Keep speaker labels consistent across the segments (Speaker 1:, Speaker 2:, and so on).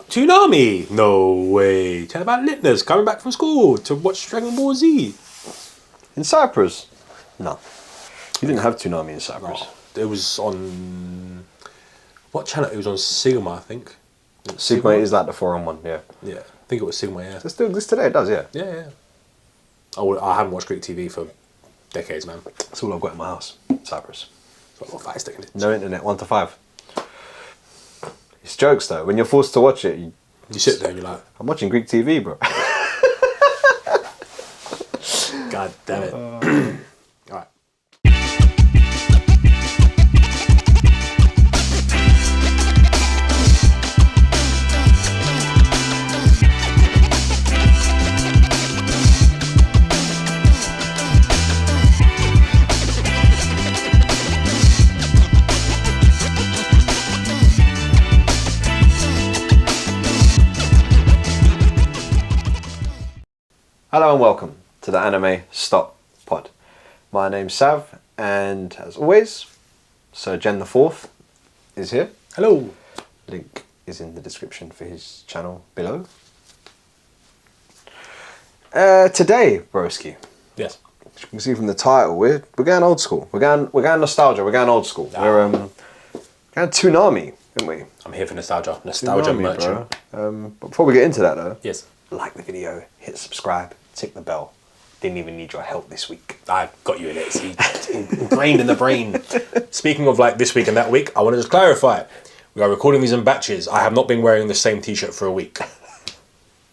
Speaker 1: Toonami? No way. Tell about Litners coming back from school to watch Dragon Ball Z.
Speaker 2: In Cyprus? No. You didn't have Toonami in Cyprus.
Speaker 1: No, it was on... What channel? It was on Sigma, I think.
Speaker 2: Sigma is like the 4-on-1, yeah.
Speaker 1: Yeah, I think it was Sigma, yeah.
Speaker 2: It still exists today, it does, yeah.
Speaker 1: Yeah. I haven't watched Greek TV for decades, man.
Speaker 2: That's all I've got in my house, Cyprus.
Speaker 1: So I've got 5 sticking it.
Speaker 2: No internet, 1 to 5. It's jokes though, when you're forced to watch it,
Speaker 1: You sit there and you're like...
Speaker 2: I'm watching Greek TV, bro.
Speaker 1: God damn it. Alright.
Speaker 2: Hello and welcome to the Anime Stop Pod. My name's Sav, and as always, Sir Jen the Fourth is here.
Speaker 1: Hello.
Speaker 2: Link is in the description for his channel below. Today, broski,
Speaker 1: Yes.
Speaker 2: as you can see from the title, we're going old school. We're going nostalgia. We're going old school. We're going Toonami, aren't we?
Speaker 1: I'm here for nostalgia. Nostalgia
Speaker 2: Toonami,
Speaker 1: merchant.
Speaker 2: bro. But before we get into that though,
Speaker 1: Yes.
Speaker 2: like the video, hit subscribe, tick the bell. Didn't even need your help this week.
Speaker 1: I've got you in it. It's ingrained in the brain. Speaking of like this week and that week, I want to just clarify. We are recording these in batches. I have not been wearing the same t-shirt for a week.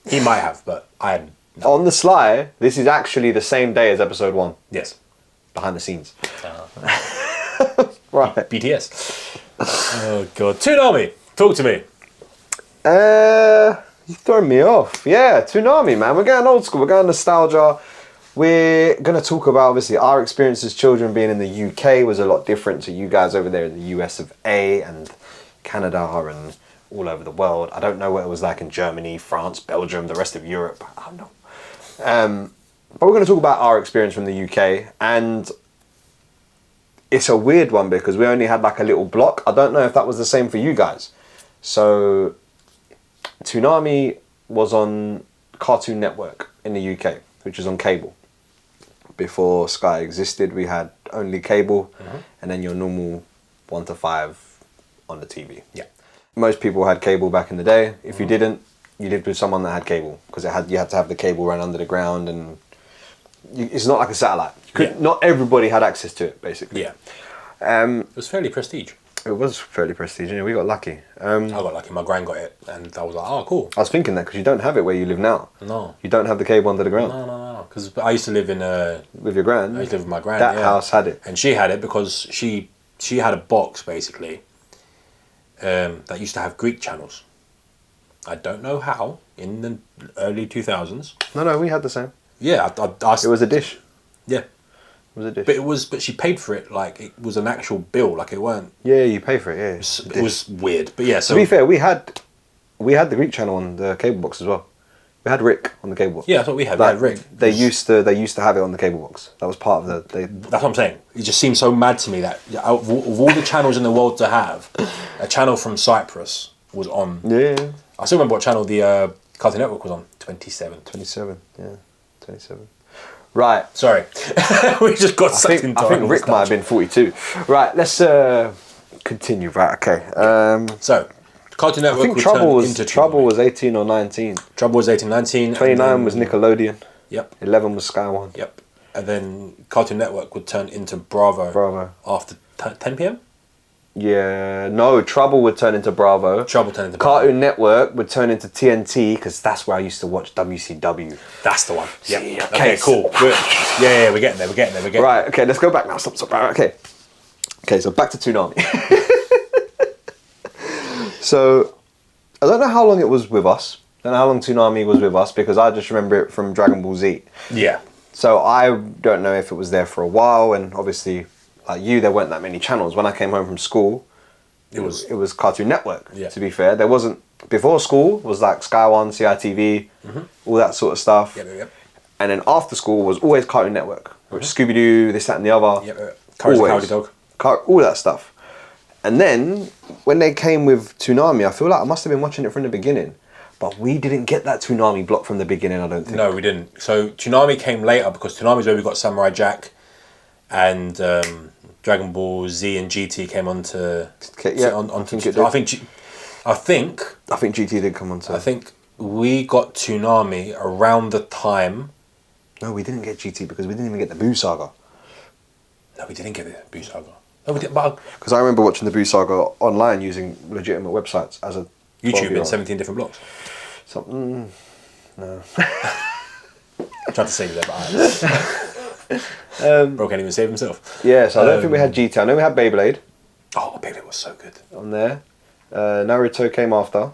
Speaker 1: He might have, but I hadn't. No.
Speaker 2: On the sly, this is actually the same day as episode 1.
Speaker 1: Yes.
Speaker 2: Behind the scenes. Right.
Speaker 1: BTS. Oh god. Toonami. Talk to me.
Speaker 2: You throwing me off. Yeah, Toonami, man. We're going old school. We're going nostalgia. We're going to talk about, obviously, our experience as children being in the UK was a lot different to you guys over there in the US of A and Canada and all over the world. I don't know what it was like in Germany, France, Belgium, the rest of Europe. I don't know. But we're going to talk about our experience from the UK, and it's a weird one because we only had like a little block. I don't know if that was the same for you guys. So Toonami was on Cartoon Network in the UK, which is on cable. Before Sky existed, we had only cable, and then your normal 1 to 5 on the TV.
Speaker 1: Yeah.
Speaker 2: Most people had cable back in the day. If you didn't, you lived with someone that had cable, because you had to have the cable run under the ground, and it's not like a satellite. Not everybody had access to it, basically.
Speaker 1: Yeah. It was fairly prestige.
Speaker 2: It was fairly prestigious. We got lucky.
Speaker 1: I got lucky. My gran got it, and I was like, "Oh, cool."
Speaker 2: I was thinking that because you don't have it where you live now.
Speaker 1: No.
Speaker 2: You don't have the cable under the ground.
Speaker 1: No. Because I used to live in
Speaker 2: with your gran.
Speaker 1: I used to live with my gran.
Speaker 2: That house had it,
Speaker 1: and she had it because she had a box basically that used to have Greek channels. I don't know how in the early 2000s.
Speaker 2: No, we had the same.
Speaker 1: Yeah,
Speaker 2: It was a dish.
Speaker 1: Yeah.
Speaker 2: It was a dish.
Speaker 1: But she paid for it like it was an actual bill, like it weren't.
Speaker 2: Yeah, you pay for it. Yeah,
Speaker 1: it was weird, but yeah. So
Speaker 2: to be fair, we had the Greek channel on the cable box as well. We had Rick on the cable box.
Speaker 1: Yeah, that's what we had.
Speaker 2: Like,
Speaker 1: we had Rick.
Speaker 2: They used to have it on the cable box. That was part of the.
Speaker 1: That's what I'm saying. It just seems so mad to me that of all the channels in the world to have, a channel from Cyprus was on.
Speaker 2: Yeah.
Speaker 1: I still remember what channel the Cartoon Network was on. 27.
Speaker 2: 27. Yeah, 27. Right.
Speaker 1: Sorry, we just got sucked into.
Speaker 2: I think Rick might have been 42. Right. Let's continue. Right. Okay.
Speaker 1: So, Cartoon Network.
Speaker 2: I think Trouble was 18 or 19.
Speaker 1: Trouble was 18, 19.
Speaker 2: 29 was Nickelodeon.
Speaker 1: Yep.
Speaker 2: 11 was Sky One.
Speaker 1: Yep. And then Cartoon Network would turn into Bravo. After 10 p.m.
Speaker 2: Yeah, no, Trouble would turn into Bravo.
Speaker 1: Trouble turned into Bravo.
Speaker 2: Cartoon Network would turn into TNT, because that's where I used to watch WCW.
Speaker 1: That's the one. Yep.
Speaker 2: See,
Speaker 1: Okay, cool. Yeah, we're getting there.
Speaker 2: Right, okay, let's go back now. Stop. Right, okay, so back to Toonami. So, I don't know how long it was with us. I don't know how long Toonami was with us, because I just remember it from Dragon Ball Z.
Speaker 1: Yeah.
Speaker 2: So I don't know if it was there for a while, and obviously, like you, there weren't that many channels. When I came home from school, it was Cartoon Network. Yeah. To be fair, there wasn't before school was like Sky One, CITV, all that sort of stuff.
Speaker 1: Yep.
Speaker 2: And then after school was always Cartoon Network, which Scooby Doo, this, that, and the other.
Speaker 1: Courage the Cowardly Dog.
Speaker 2: All that stuff. And then when they came with Toonami, I feel like I must have been watching it from the beginning. But we didn't get that Toonami block from the beginning, I don't think.
Speaker 1: No, we didn't. So Toonami came later because Toonami's where we got Samurai Jack and Dragon Ball Z and GT came onto. I think
Speaker 2: GT did come onto.
Speaker 1: I think we got Toonami around the time.
Speaker 2: No, we didn't get GT because we didn't even get the Boo Saga.
Speaker 1: No, we didn't get the Boo Saga. No, we didn't.
Speaker 2: Because I remember watching the Boo Saga online using legitimate websites as a
Speaker 1: YouTube in 17 different blocks.
Speaker 2: Something. No.
Speaker 1: I tried to save that, but Bro can't even save himself.
Speaker 2: Yeah, so I don't think we had GT. I know we had Beyblade.
Speaker 1: Oh, Beyblade was so good.
Speaker 2: On there. Naruto came after.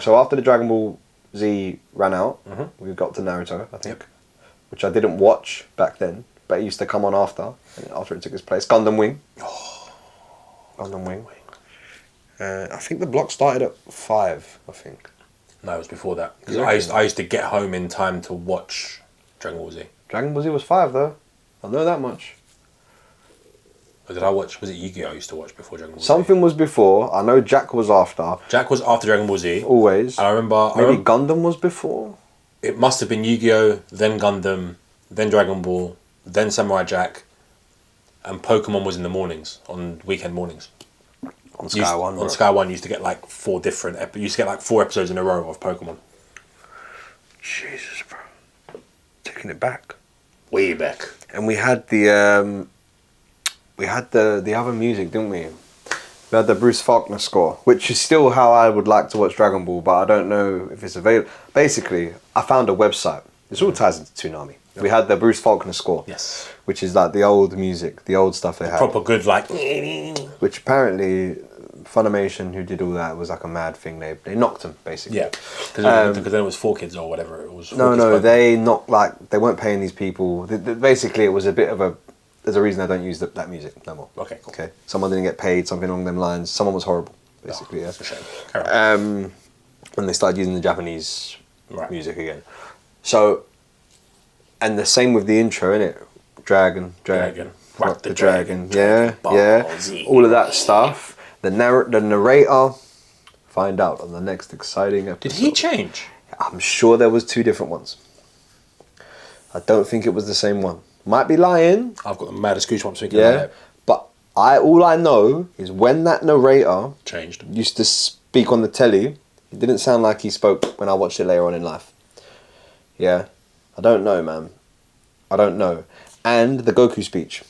Speaker 2: So after the Dragon Ball Z ran out, we got to Naruto, I think. Which I didn't watch back then, but it used to come on after it took its place. Gundam Wing.
Speaker 1: Oh,
Speaker 2: Gundam Wing. I think the block started at 5, I think.
Speaker 1: No, it was before that. Because I used to get home in time to watch Dragon Ball Z.
Speaker 2: Dragon Ball Z was 5 though. I know that much.
Speaker 1: Or did I watch? Was it Yu-Gi-Oh! I used to watch before Dragon Ball Z?
Speaker 2: Something was before. I know Jack was after.
Speaker 1: Jack was after Dragon Ball Z.
Speaker 2: Always.
Speaker 1: And I remember.
Speaker 2: Maybe Gundam was before?
Speaker 1: It must have been Yu-Gi-Oh! Then Gundam, then Dragon Ball, then Samurai Jack, and Pokemon was in the mornings, on weekend mornings.
Speaker 2: On Sky One.
Speaker 1: On Sky One, you used to get like 4 different. You used to get like 4 episodes in a row of Pokemon.
Speaker 2: Jesus, bro. Taking it back.
Speaker 1: Way back.
Speaker 2: And we had the other music, didn't we? We had the Bruce Faulkner score, which is still how I would like to watch Dragon Ball, but I don't know if it's available. Basically, I found a website. This all ties into Toonami. We had the Bruce Faulkner score.
Speaker 1: Yes.
Speaker 2: Which is like the old music, the old stuff they had.
Speaker 1: Proper good, like.
Speaker 2: Which apparently Funimation, who did all that, was like a mad thing. They knocked them, basically.
Speaker 1: Yeah. Because then it was 4Kids or whatever. It was.
Speaker 2: They knocked, like, they weren't paying these people. Basically, it was a bit of a. There's a reason I don't use that music no more.
Speaker 1: Okay, cool.
Speaker 2: Okay. Someone didn't get paid, something along them lines. Someone was horrible, basically.
Speaker 1: That's a shame.
Speaker 2: And they started using the Japanese music again. So, and the same with the intro, innit? Dragon.
Speaker 1: Rock the
Speaker 2: dragon. Yeah. All of that stuff. The narrator, find out on the next exciting episode.
Speaker 1: Did he change?
Speaker 2: I'm sure there was 2 different ones. I don't think it was the same one. Might be lying.
Speaker 1: I've got the maddest goosebumps thinking about it.
Speaker 2: But all I know is when that narrator
Speaker 1: changed,
Speaker 2: used to speak on the telly, it didn't sound like he spoke when I watched it later on in life. Yeah. I don't know, man. I don't know. And the Goku speech.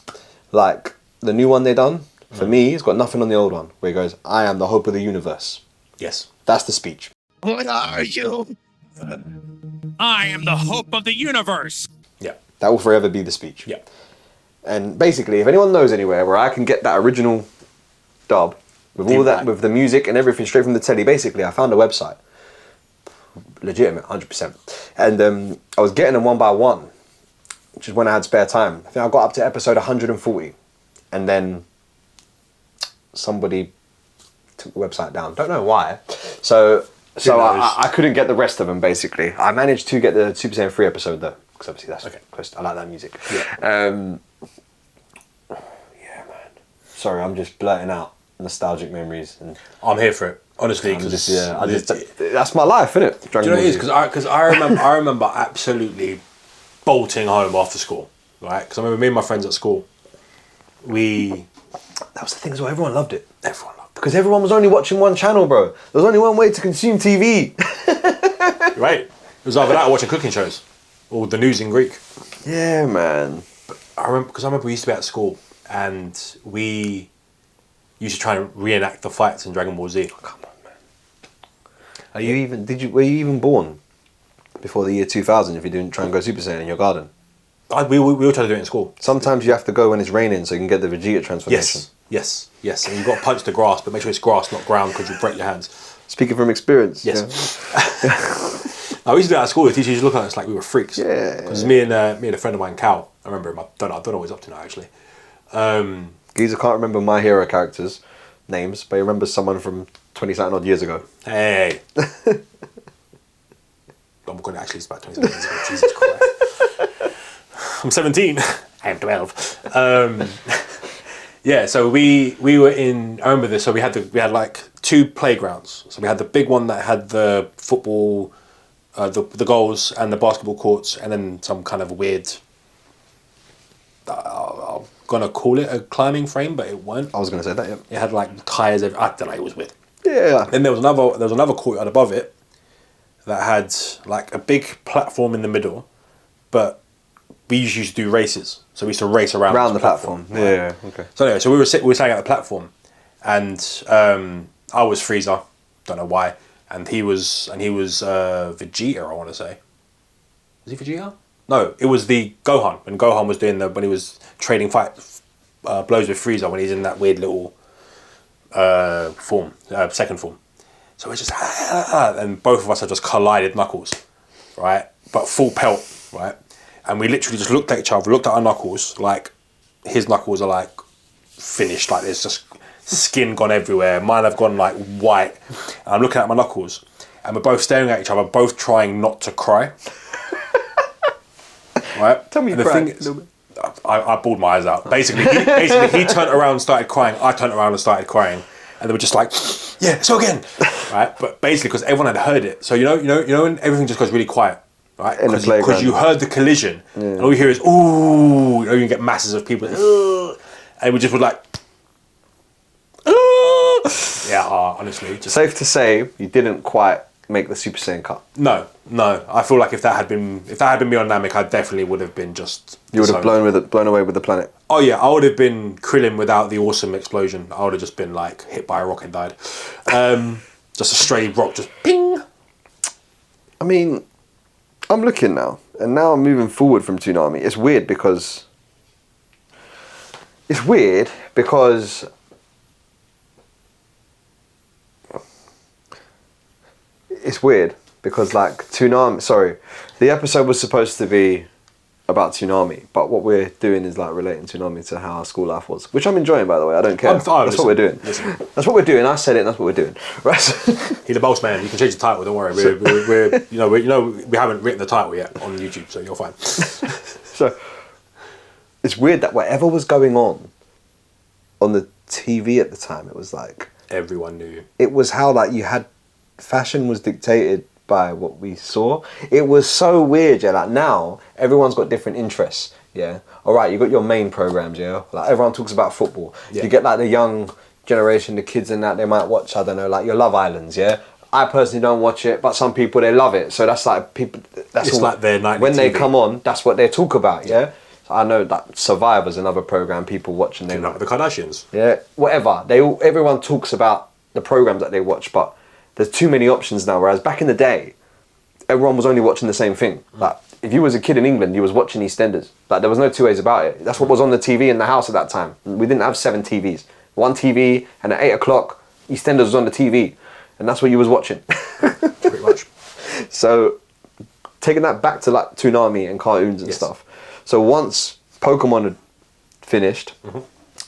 Speaker 2: Like, the new one they done, for me, it's got nothing on the old one, where he goes, I am the hope of the universe.
Speaker 1: Yes.
Speaker 2: That's the speech.
Speaker 3: What are you? I am the hope of the universe.
Speaker 1: Yeah.
Speaker 2: That will forever be the speech.
Speaker 1: Yeah.
Speaker 2: And basically, if anyone knows anywhere where I can get that original dub, with all that, with the music and everything straight from the telly, basically, I found a website. Legitimate, 100%. And I was getting them one by one, which is when I had spare time. I think I got up to episode 140. And then somebody took the website down. Don't know why. So I couldn't get the rest of them, basically. I managed to get the Super Saiyan 3 episode, though. Because obviously that's close. I like that music. Yeah. Yeah, man. Sorry, I'm just blurting out nostalgic memories. And
Speaker 1: I'm here for it, honestly. Because
Speaker 2: that's my life, isn't it?
Speaker 1: Do you know what it is? Because I remember absolutely bolting home after school, right? Because I remember me and my friends at school.
Speaker 2: That was the thing as well. Everyone loved it.
Speaker 1: Everyone loved it.
Speaker 2: Because everyone was only watching one channel, bro. There was only one way to consume TV.
Speaker 1: Right. It was either that or watching cooking shows. Or the news in Greek.
Speaker 2: Yeah, man.
Speaker 1: But I remember we used to be at school and we used to try and reenact the fights in Dragon Ball Z.
Speaker 2: Oh, come on, man. Were you even born before the year 2000 if you didn't try and go Super Saiyan in your garden?
Speaker 1: We all try to do it in school.
Speaker 2: Sometimes you have to go when it's raining so you can get the Vegeta transformation.
Speaker 1: Yes. And you've got to punch the grass, but make sure it's grass, not ground, because you'll break your hands.
Speaker 2: Speaking from experience.
Speaker 1: Yes.
Speaker 2: Yeah.
Speaker 1: I used to do that at school. The teachers used to look at us like we were freaks.
Speaker 2: Yeah.
Speaker 1: Because me and a friend of mine, Cal, I remember him. I don't know what he's up to now, actually.
Speaker 2: Geezer can't remember My Hero characters' names, but he remembers someone from 20-something odd years ago.
Speaker 1: Hey. Oh my god, actually, it's about 20 years ago. Jesus Christ. I'm 17. I am 12. Yeah, so we were in. I remember this. So we had like 2 playgrounds. So we had the big one that had the football, the goals and the basketball courts, and then some kind of weird. I'm gonna call it a climbing frame, but it weren't.
Speaker 2: I was gonna say that. Yeah.
Speaker 1: It had like tires. I don't know. It was weird.
Speaker 2: Yeah.
Speaker 1: Then there was another courtyard above it that had like a big platform in the middle, but we usually used to do races. So we used to race around
Speaker 2: the platform.
Speaker 1: Right?
Speaker 2: Yeah. Okay.
Speaker 1: So anyway, so we were sitting at the platform, and I was Frieza, don't know why, and he was Vegeta. I want to say, was he Vegeta? No, it was the Gohan when Gohan was doing when he was trading blows with Frieza when he's in that weird little form, second form. So it's just and both of us have just collided knuckles, right? But full pelt, right? And we literally just looked at each other, looked at our knuckles, like his knuckles are like finished, like there's just skin gone everywhere. Mine have gone like white. And I'm looking at my knuckles, and we're both staring at each other, both trying not to cry. Right?
Speaker 2: Tell me
Speaker 1: and
Speaker 2: you cried.
Speaker 1: I bawled my eyes out. Basically, he turned around and started crying. I turned around and started crying, and they were just like, "Yeah, so again," right? But basically, because everyone had heard it, so you know, when everything just goes really quiet, right? Because you heard the collision, and all you hear is "ooh," you get masses of people, and we just were like, yeah, honestly, just
Speaker 2: Safe to say, you didn't quite make the Super Saiyan cut.
Speaker 1: no. I feel like if that had been me on Namek, I definitely would have been just.
Speaker 2: You would have blown away with the planet.
Speaker 1: Oh yeah, I would have been Krillin without the awesome explosion. I would have just been like hit by a rock and died. Just a stray rock, just ping.
Speaker 2: I mean, I'm looking now, and now I'm moving forward from Toonami. It's weird because like Toonami. Sorry, the episode was supposed to be about Toonami, but what we're doing is like relating Toonami to how our school life was, which I'm enjoying, by the way. I don't care. That's what we're doing. That's what we're doing. I said it. And that's what we're doing. Right?
Speaker 1: He's the boss man. You can change the title. Don't worry. We haven't written the title yet on YouTube, so you're fine.
Speaker 2: So it's weird that whatever was going on the TV at the time, it was like
Speaker 1: everyone knew.
Speaker 2: It was how like you had fashion was dictated by what we saw. It was so weird, yeah. Like now, everyone's got different interests, yeah. All right, you got your main programs, yeah. Like everyone talks about football. Yeah. You get like the young generation, the kids and that, they might watch, I don't know, like your Love Islands, yeah. I personally don't watch it, but some people they love it. So that's like people. It's all, like their nightly when TV. They come on, that's what they talk about, yeah. So I know that Survivor's another program people watch and they
Speaker 1: like the Kardashians.
Speaker 2: Yeah, whatever. Everyone talks about the programs that they watch, but there's too many options now, whereas back in the day, everyone was only watching the same thing. Like, if you was a kid in England, you was watching EastEnders. Like, there was no two ways about it. That's what was on the TV in the house at that time. We didn't have 7 TVs. 1 TV, and at 8 o'clock, EastEnders was on the TV. And that's what you was watching.
Speaker 1: Pretty much.
Speaker 2: So, taking that back to, like, Toonami and cartoons and stuff. So, once Pokemon had finished,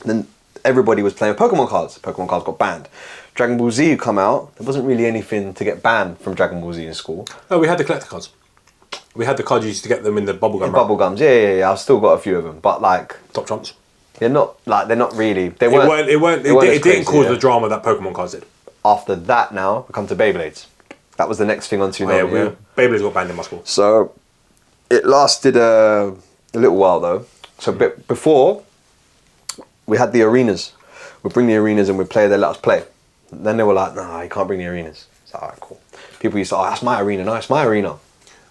Speaker 2: then everybody was playing Pokemon cards. Pokemon cards got banned. Dragon Ball Z come out. There wasn't really anything to get banned from Dragon Ball Z in school.
Speaker 1: No, we had the collector cards. We had the cards you used to get them in the bubblegum.
Speaker 2: Bubblegums, yeah. I've still got a few of them, but like
Speaker 1: top trumps.
Speaker 2: They're not really. It
Speaker 1: didn't cause the drama that Pokemon cards did.
Speaker 2: After that, now we come to Beyblades. That was the next thing on Toonami.
Speaker 1: Beyblades got banned in my school.
Speaker 2: So it lasted a little while though. So before we had the arenas. We'd bring the arenas and we'd play. They let us play. And then they were like, "Nah, you can't bring the arenas." It's like, "Alright, cool." People used to, "Oh, that's my arena." No, it's my arena.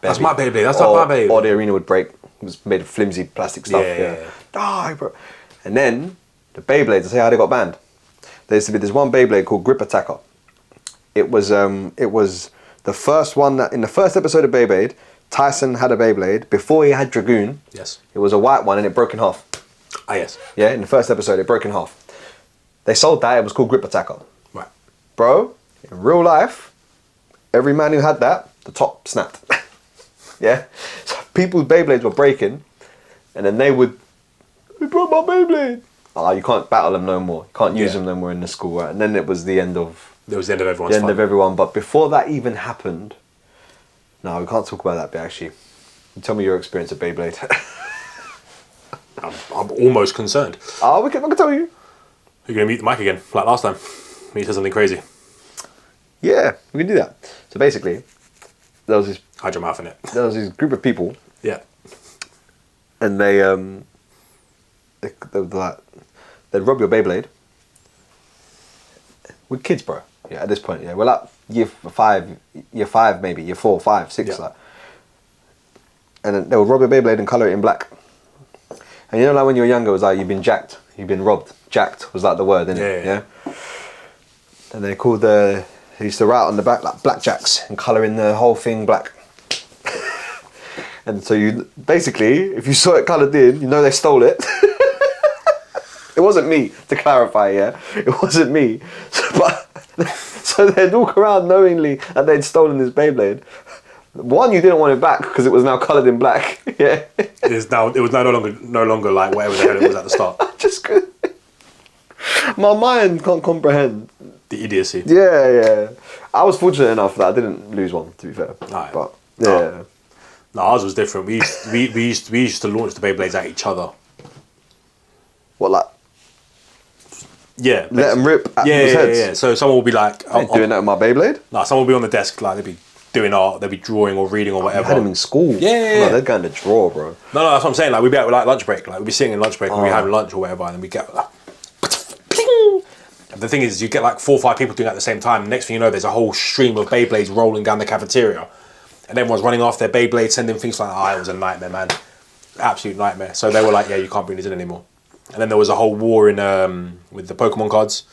Speaker 1: That's my Beyblade. That's not my Beyblade.
Speaker 2: Or the arena would break. It was made of flimsy plastic stuff.
Speaker 1: Yeah.
Speaker 2: Die, bro. And then the Beyblades. I say how they got banned. There used to be this one Beyblade called Grip Attacker. It was the first one that in the first episode of Beyblade, Tyson had a Beyblade before he had Dragoon.
Speaker 1: Yes.
Speaker 2: It was a white one and it broke in half.
Speaker 1: Ah, yes.
Speaker 2: Yeah, in the first episode it broke in half. They sold that. It was called Grip Attacker.
Speaker 1: Right.
Speaker 2: Bro, in real life, every man who had that, the top snapped. Yeah? So people's Beyblades were breaking, and then they broke my Beyblade. Oh, you can't battle them no more. You can't use them no more in the school, right? And then it was the end of...
Speaker 1: It was the end of everyone's
Speaker 2: fun. The end of everyone. But before that even happened... No, we can't talk about that bit, actually. Tell me your experience of Beyblade.
Speaker 1: I'm almost concerned.
Speaker 2: Oh, I can tell you.
Speaker 1: You're gonna mute the mic again, like last time. When you said something crazy.
Speaker 2: Yeah, we can do that. So basically, there was
Speaker 1: Hide your mouth in it.
Speaker 2: this group of people,
Speaker 1: Yeah.
Speaker 2: and they'd rob your Beyblade. We're kids, bro. Yeah, at this point, yeah, we're like year five maybe, year 4, 5, 6,
Speaker 1: Yeah.
Speaker 2: like. And then they would rob your Beyblade and color it in black. And you know, like when you were younger, it was like you've been jacked, you've been robbed. Jacked was like the word, innit?
Speaker 1: Yeah.
Speaker 2: And they called they used to write on the back like blackjacks and colour in the whole thing black. And so you basically, if you saw it coloured in, you know they stole it. It wasn't me, to clarify, yeah? It wasn't me. So they'd walk around knowingly that they'd stolen this Beyblade. One, you didn't want it back because it was now coloured in black. Yeah.
Speaker 1: It was no longer like whatever the hell it was at the start.
Speaker 2: Just good. My mind can't comprehend.
Speaker 1: The idiocy.
Speaker 2: Yeah. I was fortunate enough that I didn't lose one, to be fair.
Speaker 1: Right.
Speaker 2: But yeah.
Speaker 1: No, ours was different. We used to launch the Beyblades at each other.
Speaker 2: What, like
Speaker 1: Yeah.
Speaker 2: let them rip at people's heads?
Speaker 1: Yeah. So someone will be like,
Speaker 2: I ain't doing that with my Beyblade.
Speaker 1: No, someone will be on the desk, like they'll be doing art, they'll be drawing or reading or
Speaker 2: I
Speaker 1: whatever.
Speaker 2: had them in school.
Speaker 1: Yeah.
Speaker 2: No, they're going to draw, bro.
Speaker 1: No, that's what I'm saying. Like we'd be at like lunch break, like we'd be sitting in lunch break and we're having lunch or whatever, and then we get like, pling! And the thing is, you get like 4 or 5 people doing it at the same time. Next thing you know, there's a whole stream of Beyblades rolling down the cafeteria, and everyone's running off their Beyblade, sending things like, it was a nightmare, man, absolute nightmare. So they were like, yeah, you can't bring these in anymore. And then there was a whole war in with the Pokemon cards.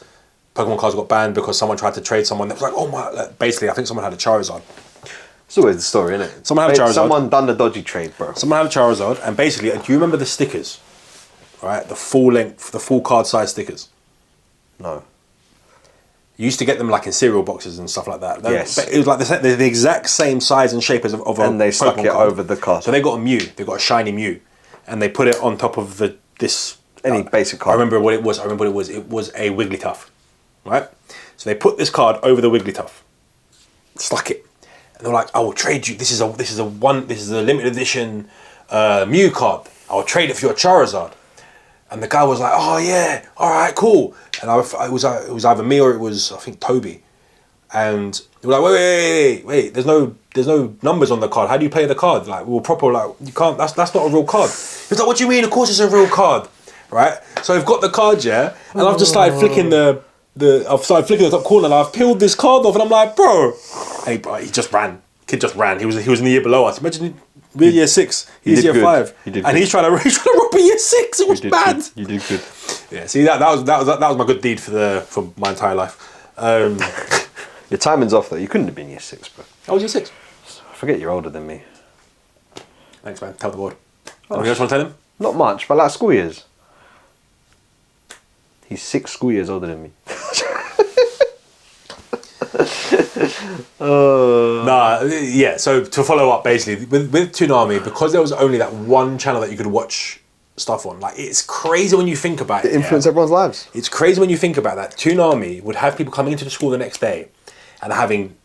Speaker 1: Pokemon cards got banned because someone tried to trade someone. That was like, oh my! Like, basically, I think someone had a Charizard.
Speaker 2: It's always the story, isn't it?
Speaker 1: Someone had a Charizard.
Speaker 2: Someone done the dodgy trade, bro.
Speaker 1: Someone had a Charizard, and basically, do you remember the stickers? Right, the full length, the full card size stickers.
Speaker 2: No.
Speaker 1: You used to get them like in cereal boxes and stuff like that.
Speaker 2: Yes.
Speaker 1: But it was like the exact same size and shape of a
Speaker 2: And they stuck
Speaker 1: Pokemon
Speaker 2: it
Speaker 1: card.
Speaker 2: over the card.
Speaker 1: So they got a Mew. They got a shiny Mew, and they put it on top of this.
Speaker 2: Any basic card.
Speaker 1: I remember what it was. It was a Wigglytuff, right? So they put this card over the Wigglytuff, stuck it, and they were like, "I will trade you. This is a limited edition Mew card. I will trade it for your Charizard." And the guy was like, "Oh yeah, all right, cool." And it was either me or it was, I think, Toby. And they were like, wait, there's no numbers on the card. How do you play the card? Like, well, proper, like, you can't. That's not a real card. He was like, "What do you mean? Of course it's a real card, right?" So I've got the card, yeah, and I've just started flicking I've started flicking the top corner, and I've peeled this card off, and I'm like, bro, and he just ran. Kid just ran. He was in the year below us. Imagine. We're year 6. He's year 5, and he's trying to rob a year 6. It was bad.
Speaker 2: You did good.
Speaker 1: Yeah, see that was my good deed for my entire life.
Speaker 2: Your timing's off though. You couldn't have been year 6, bro.
Speaker 1: I was year 6.
Speaker 2: I forget you're older than me.
Speaker 1: Thanks, man. Tell the board. Anything else want to tell him?
Speaker 2: Not much, but like school years. He's 6 school years older than me.
Speaker 1: Yeah. So to follow up, basically with Toonami, because there was only that one channel that you could watch stuff on. Like, it's crazy when you think about it.
Speaker 2: It influenced everyone's lives.
Speaker 1: It's crazy when you think about that. Toonami would have people coming into the school the next day and having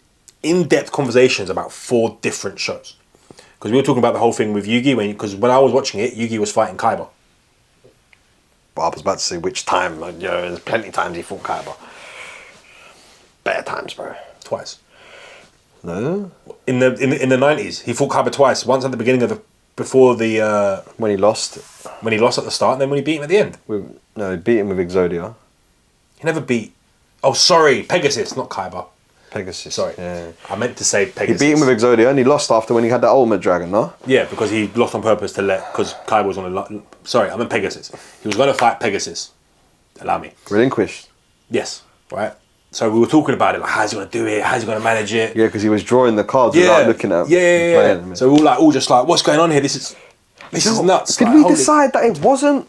Speaker 1: in-depth conversations about 4 different shows. Because we were talking about the whole thing with Yugi, because when I was watching it, Yugi was fighting Kaiba.
Speaker 2: But I was about to say which time. Like, there's plenty of times he fought Kaiba. Better times, bro.
Speaker 1: Twice.
Speaker 2: No?
Speaker 1: In the 90s, he fought Kaiba twice. Once at the beginning of
Speaker 2: When he lost.
Speaker 1: when he lost at the start, and then when he beat him at the end.
Speaker 2: He beat him with Exodia.
Speaker 1: He never beat. Oh, sorry, Pegasus, not Kaiba.
Speaker 2: Pegasus.
Speaker 1: Sorry,
Speaker 2: Yeah.
Speaker 1: I meant to say
Speaker 2: He
Speaker 1: Pegasus.
Speaker 2: beat him with Exodia and he lost after when he had that ultimate dragon, no?
Speaker 1: Yeah, because he lost on purpose because Kaiba was on a. Sorry, I meant Pegasus. He was going to fight Pegasus. Allow me.
Speaker 2: Relinquished.
Speaker 1: Yes, right. So we were talking about it, like, how's he going to do it? How's he going to manage it?
Speaker 2: Yeah, because he was drawing the cards without looking at them.
Speaker 1: Yeah. So we were all just like, what's going on here? This is nuts.
Speaker 2: Did
Speaker 1: Like,
Speaker 2: we decide that it wasn't?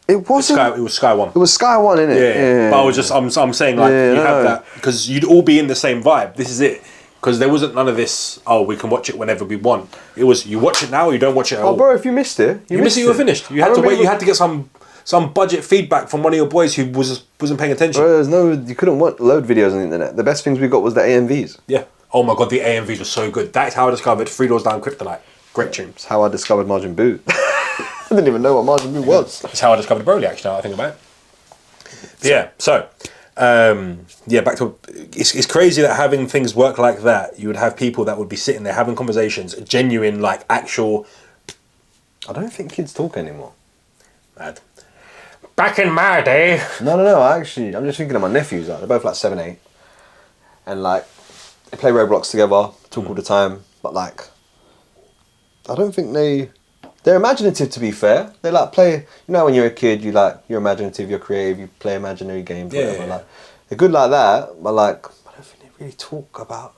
Speaker 2: It wasn't.
Speaker 1: It was Sky One.
Speaker 2: It was Sky One, innit?
Speaker 1: Yeah. But I'm saying, like,
Speaker 2: Yeah,
Speaker 1: you
Speaker 2: no.
Speaker 1: have that because you'd all be in the same vibe. This is it. Because there wasn't none of this. Oh, we can watch it whenever we want. It was you watch it now, or you don't watch it at all.
Speaker 2: Oh, bro, if you missed it,
Speaker 1: You missed it. You were finished. You had to wait. You had to get some budget feedback from one of your boys who wasn't paying attention.
Speaker 2: Bro, you couldn't load videos on the internet. The best things we got was the AMVs.
Speaker 1: Yeah. Oh my god, the AMVs were so good. That's how I discovered 3 Doors Down Kryptonite. Great tune.
Speaker 2: That's how I discovered Margin Boo. I didn't even know what Margin Boo was.
Speaker 1: That's how I discovered Broly, actually, now I think about it. Yeah. So, back to it's crazy that having things work like that, you would have people that would be sitting there having conversations, genuine, like actual.
Speaker 2: I don't think kids talk anymore.
Speaker 1: Mad. Back in my day.
Speaker 2: No. Actually, I'm just thinking of my nephews. Like, they're both like 7, 8, and like they play Roblox together, talk all the time. But like, I don't think they're imaginative. To be fair, they like play. You know, when you're a kid, you're imaginative, you're creative, you play imaginary games. Whatever.
Speaker 1: Yeah.
Speaker 2: Like, they're good like that. But like, I don't think they really talk about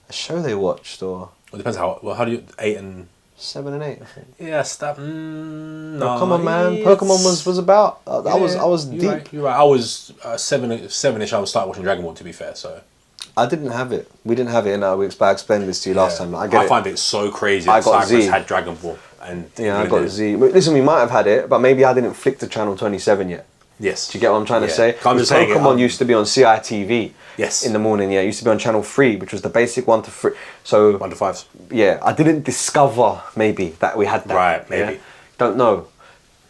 Speaker 2: a show they watched or.
Speaker 1: Well, it depends how do you 8 and
Speaker 2: 7 and 8, I think.
Speaker 1: yeah stop. No,
Speaker 2: Come on, man. Pokemon was about. I was deep.
Speaker 1: You're right. I was 7-ish. I was starting watching Dragon Ball. To be fair, so
Speaker 2: I didn't have it. We didn't have it in our weeks, but I explained this to you last time.
Speaker 1: I find it so crazy that
Speaker 2: I got
Speaker 1: Cyprus
Speaker 2: Z.
Speaker 1: had Dragon Ball. And
Speaker 2: I got Z. Listen, we might have had it, but maybe I didn't flick to channel 27 yet.
Speaker 1: Yes.
Speaker 2: Do you get what I'm trying to say?
Speaker 1: I'm just saying
Speaker 2: Pokemon used to be on CITV.
Speaker 1: Yes.
Speaker 2: In the morning, yeah. It used to be on channel 3, which was the basic 1 to 3. So
Speaker 1: 1 to 5s.
Speaker 2: yeah, I didn't discover maybe that we had that.
Speaker 1: Right, maybe.
Speaker 2: Yeah? Don't know.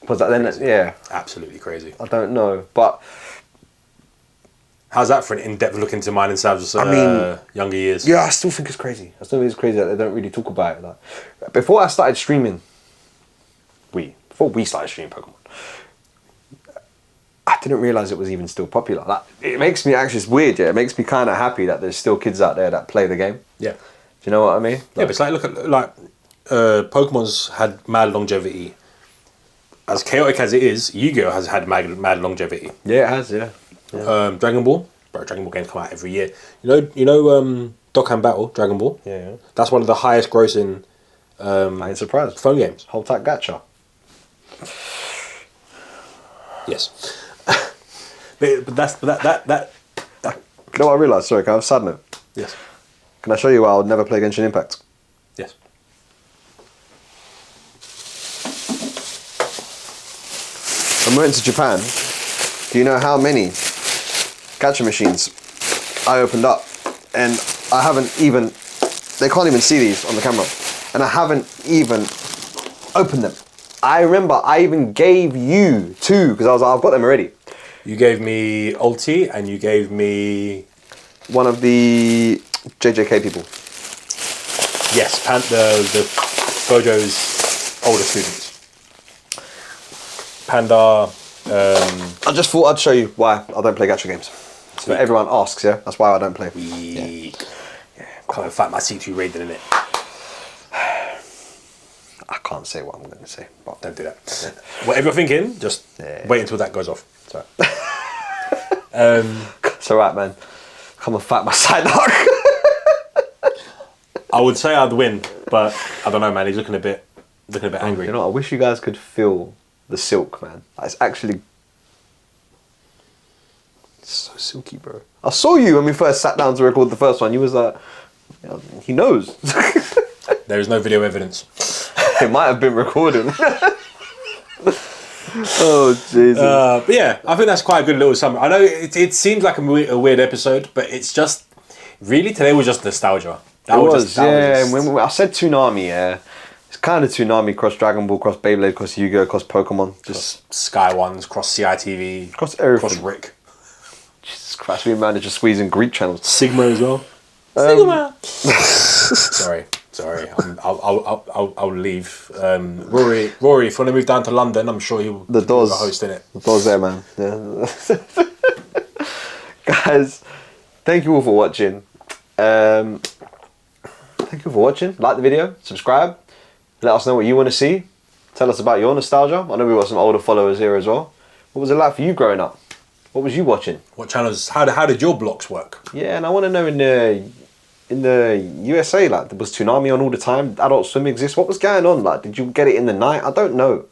Speaker 2: Because then, yeah.
Speaker 1: Absolutely crazy.
Speaker 2: I don't know, but
Speaker 1: How's that for an in-depth look into mine and Sav's younger years?
Speaker 2: yeah, I still think it's crazy. I still think it's crazy that they don't really talk about it. Like, before I started streaming, before we started streaming Pokemon, I didn't realize it was even still popular. Like, it makes me actually, it's weird, yeah. It makes me kind of happy that there's still kids out there that play the game.
Speaker 1: Yeah.
Speaker 2: Do you know what I mean?
Speaker 1: Yeah, but it's like, look at, Pokemon's had mad longevity. As chaotic as it is, Yu-Gi-Oh! Has had mad longevity.
Speaker 2: Yeah, it has, yeah.
Speaker 1: Dragon Ball, bro, Dragon Ball games come out every year. You know, Dokkan Battle, Dragon Ball?
Speaker 2: Yeah.
Speaker 1: That's one of the highest grossing
Speaker 2: I ain't surprised.
Speaker 1: phone games.
Speaker 2: Hold tight gacha.
Speaker 1: Yes. but that.
Speaker 2: You know what I realised? Sorry, can I have a side note?
Speaker 1: Yes.
Speaker 2: Can I show you why I would never play Genshin Impact?
Speaker 1: Yes.
Speaker 2: When we went to Japan, do you know how many gacha machines I opened up? And I haven't even, they can't even see these on the camera. And I haven't even opened them. I remember I even gave you 2, because I was like, I've got them already.
Speaker 1: You gave me Ulti and you gave me...
Speaker 2: One of the JJK people.
Speaker 1: Yes, the Gojo's older students. Panda...
Speaker 2: I just thought I'd show you why I don't play gacha games. So everyone asks, yeah? That's why I don't play.
Speaker 1: Yeah. Come and fight my C2 raiding in it.
Speaker 2: I can't say what I'm going to say. But
Speaker 1: Don't do that. Whatever you're thinking, just wait until that goes off. Sorry.
Speaker 2: It's alright, man. Come and fight my side dog.
Speaker 1: I would say I'd win, but I don't know, man. He's looking a bit angry.
Speaker 2: You know, I wish you guys could feel the silk, man. It's actually... It's so silky, bro. I saw you when we first sat down to record the first one. You was like... he knows.
Speaker 1: There is no video evidence.
Speaker 2: It might have been recording. Oh, Jesus.
Speaker 1: But yeah, I think that's quite a good little summary. I know it seems like a weird episode, but it's just... Really, today was just nostalgia. That was
Speaker 2: When I said Toonami, yeah. It's kind of Toonami cross Dragon Ball, cross Beyblade, cross Yu-Gi-Oh, cross Pokemon. Just
Speaker 1: Sky Ones, cross CITV,
Speaker 2: cross everything.
Speaker 1: cross Rick.
Speaker 2: Jesus Christ, we managed to squeeze in Greek channels.
Speaker 1: Sigma as well. Sigma! Sorry. I'll leave. Rory, if you want to move down to London, I'm sure he'll be hosting it.
Speaker 2: The door's there, man. Yeah. Guys, thank you all for watching. Like the video, subscribe, let us know what you want to see, tell us about your nostalgia. I know we've got some older followers here as well. What was it like for you growing up? What was you watching?
Speaker 1: What channels? How did your blocks work?
Speaker 2: Yeah, and I want to know in the USA, like, was Toonami on all the time? Did Adult Swim exist? What was going on? Like, did you get it in the night? I don't know.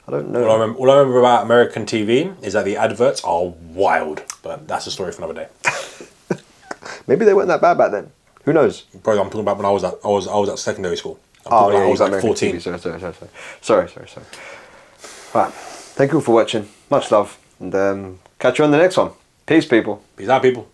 Speaker 1: All I remember about American TV is that the adverts are wild, but that's a story for another day.
Speaker 2: Maybe they weren't that bad back then. Who knows?
Speaker 1: Bro, I'm talking about when I was at secondary school.
Speaker 2: I was
Speaker 1: like
Speaker 2: at
Speaker 1: 14.
Speaker 2: Sorry. Right, thank you for watching. Much love, and catch you on the next one. Peace, people.
Speaker 1: Peace out, people.